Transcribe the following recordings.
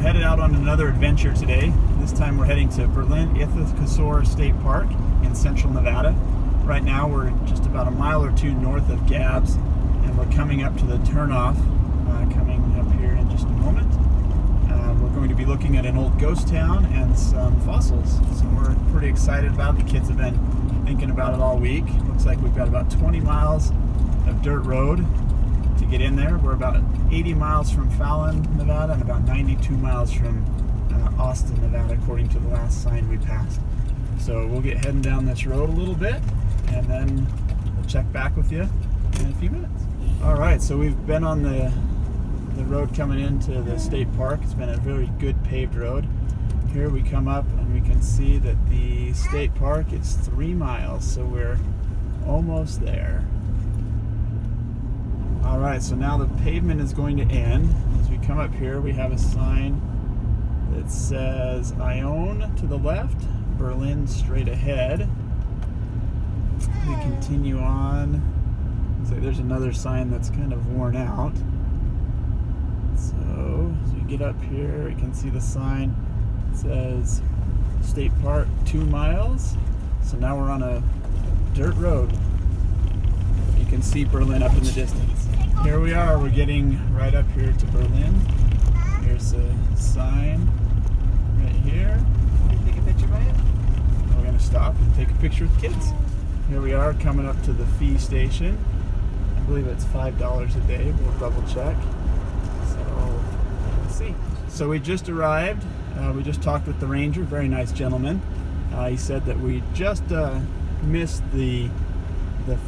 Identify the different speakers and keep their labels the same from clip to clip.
Speaker 1: headed out on another adventure today. This time we're heading to Berlin-Ichthyosaur State Park in central Nevada. Right now we're just about a mile or two north of Gabbs, and we're coming up to the turnoff, coming up here in just a moment. We're going to be looking at an old ghost town and some fossils, so we're pretty excited about it. The kids have been thinking about it all week. Looks like we've got about 20 miles of dirt road to get in there. We're about 80 miles from Fallon, Nevada, and about 92 miles from Austin, Nevada, according to the last sign we passed. So we'll get heading down this road a little bit, and then we'll check back with you in a few minutes. All right, so we've been on the road coming into the state park. It's been a very good paved road. Here we come up and we can see that the state park is 3 miles, so we're almost there. All right, so now the pavement is going to end. As we come up here, we have a sign that says Ione to the left, Berlin straight ahead. We continue on. So there's another sign that's kind of worn out. So as we get up here, we can see the sign. It says State Park 2 miles. So now we're on a dirt road. You can see Berlin up in the distance. Here we are, we're getting right up here to Berlin. Here's a sign right here.
Speaker 2: Can you take a picture, Brian?
Speaker 1: We're going to stop and take a picture with kids. Here we are coming up to the fee station. I believe it's $5 a day. We'll double check. So, let's see. So we just arrived. We just talked with the ranger, very nice gentleman. He said that we just missed the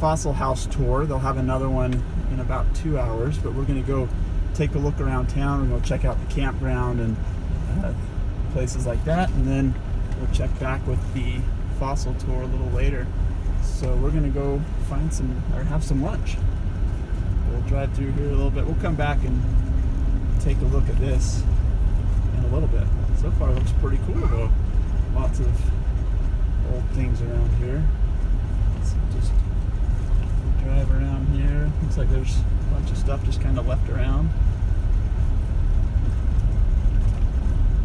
Speaker 1: fossil house tour. They'll have another one in about 2 hours, but we're going to go take a look around town. We're going to check out the campground and places like that, and then we'll check back with the fossil tour a little later. So we're going to go find some, or have some lunch. We'll drive through here a little bit. We'll come back and take a look at this in a little bit. So far it looks pretty cool though. Lots of old things around here. Let's just drive around here. Looks like there's a bunch of stuff just kind of left around.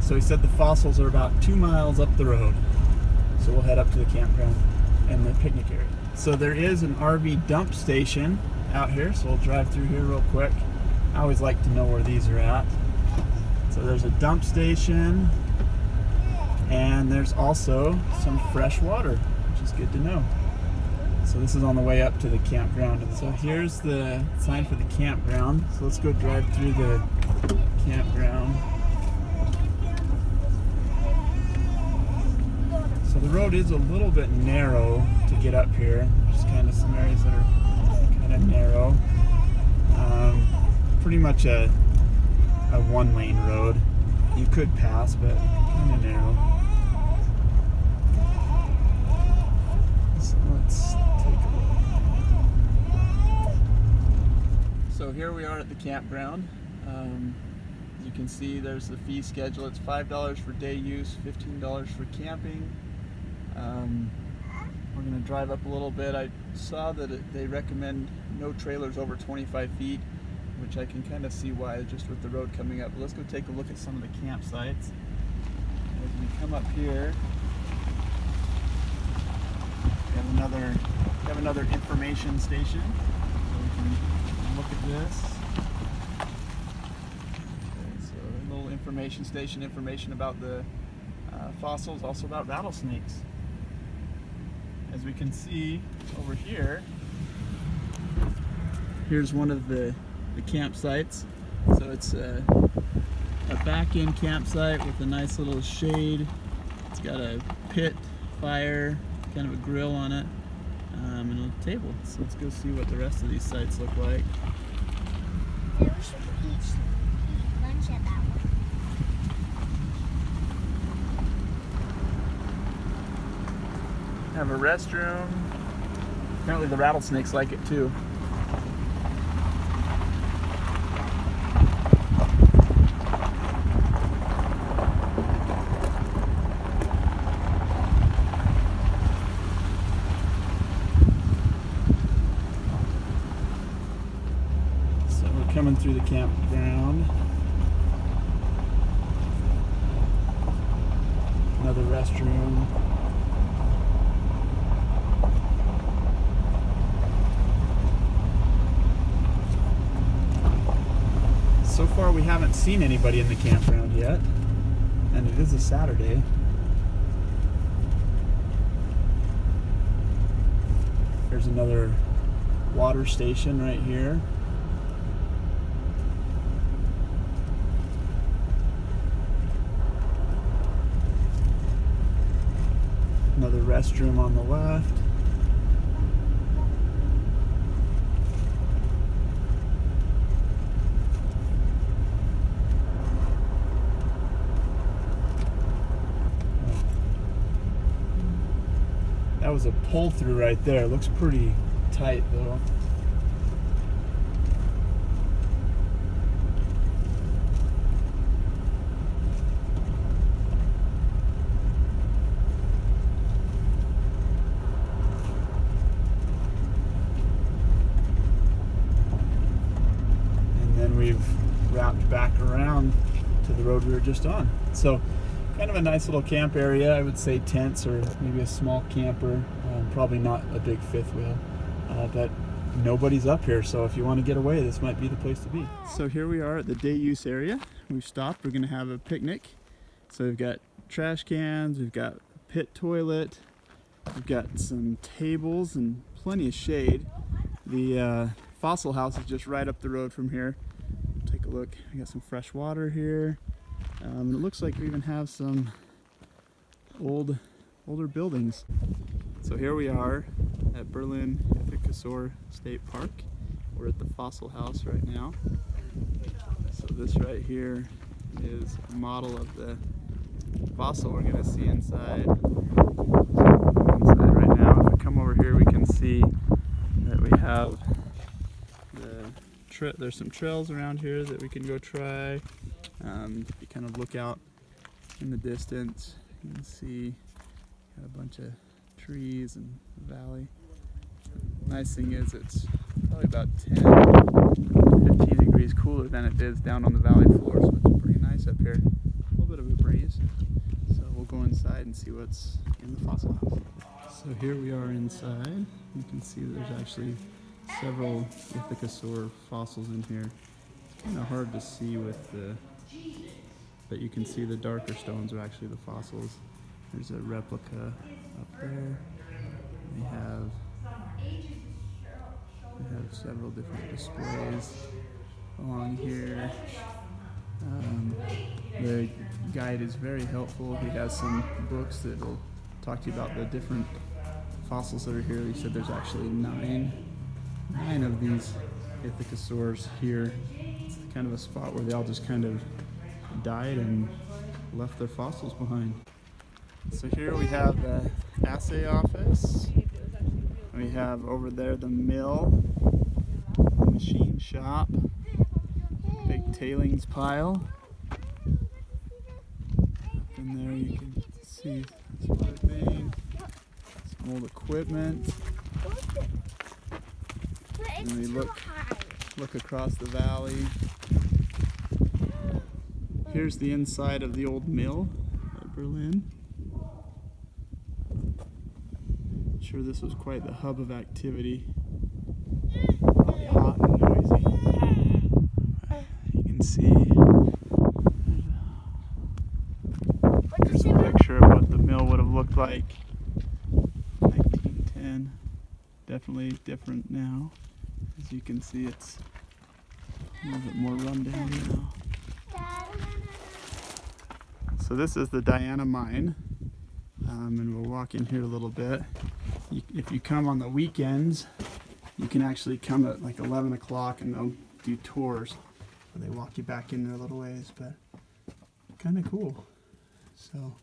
Speaker 1: So he said the fossils are about 2 miles up the road. So we'll head up to the campground and the picnic area. So there is an RV dump station out here, so we'll drive through here real quick. I always like to know where these are at. So there's a dump station, and there's also some fresh water, which is good to know. So this is on the way up to the campground. And so here's the sign for the campground. So let's go drive through the campground. So the road is a little bit narrow to get up here. There's kind of some areas that are kind of narrow. Pretty much a one-lane road. You could pass, but kind of narrow. So let's take a look. So here we are at the campground. As you can see, there's the fee schedule. It's $5 for day use, $15 for camping. We're going to drive up a little bit. I saw that they recommend no trailers over 25 feet, which I can kind of see why, just with the road coming up. But let's go take a look at some of the campsites. As we come up here, we have another information station. So we can look at this. Okay, so a little information station, information about the fossils, also about rattlesnakes. As we can see over here, here's one of the campsites. So it's a back-end campsite with a nice little shade. It's got a pit, fire, kind of a grill on it, and a table. So let's go see what the rest of these sites look like.
Speaker 3: We should eat lunch at that one.
Speaker 1: Have a restroom. Apparently the rattlesnakes like it too. So we're coming through the campground. restroom. So far we haven't seen anybody in the campground yet, and it is a Saturday. There's another water station right here. Another restroom on the left. That was a pull through right there. Looks pretty tight though. And then we've wrapped back around to the road we were just on. So kind of a nice little camp area. I would say tents or maybe a small camper. Probably not a big fifth wheel, but nobody's up here, so if you want to get away, this might be the place to be. So here we are at the day use area. We've stopped. We're going to have a picnic. So we've got trash cans, we've got a pit toilet, we've got some tables and plenty of shade. The fossil house is just right up the road from here. Take a look. We got some fresh water here. It looks like we even have some older buildings. So here we are at Berlin-Ichthyosaur State Park. We're at the fossil house right now. So this right here is a model of the fossil we're going to see inside. Inside right now. If we come over here, we can see that we have there's some trails around here that we can go try. If you kind of look out in the distance, you can see got a bunch of trees and valley. Nice thing is it's probably about 10 to 15 degrees cooler than it is down on the valley floor, so it's pretty nice up here. A little bit of a breeze. So we'll go inside and see what's in the fossil house. So here we are inside. You can see that there's actually several Ichthyosaur fossils in here. It's kind of hard to see with but you can see the darker stones are actually the fossils. There's a replica up there. We have several different displays along here. The guide is very helpful. He has some books that will talk to you about the different fossils that are here. He said there's actually nine of these Ichthyosaurs here. It's kind of a spot where they all just kind of died and left their fossils behind. So here we have the assay office. We have over there the mill, the machine shop, big tailings pile. Up in there you can see some other thing, some old equipment. And we look across the valley. Here's the inside of the old mill at Berlin. I'm sure this was quite the hub of activity. Probably hot and noisy. You can see here's a picture of what the mill would have looked like in 1910. Definitely different now. As you can see, it's a little bit more run down now. So this is the Diana mine, and we'll walk in here a little bit. If you come on the weekends, you can actually come at like 11 o'clock and they'll do tours. They walk you back in there a little ways, but kind of cool. So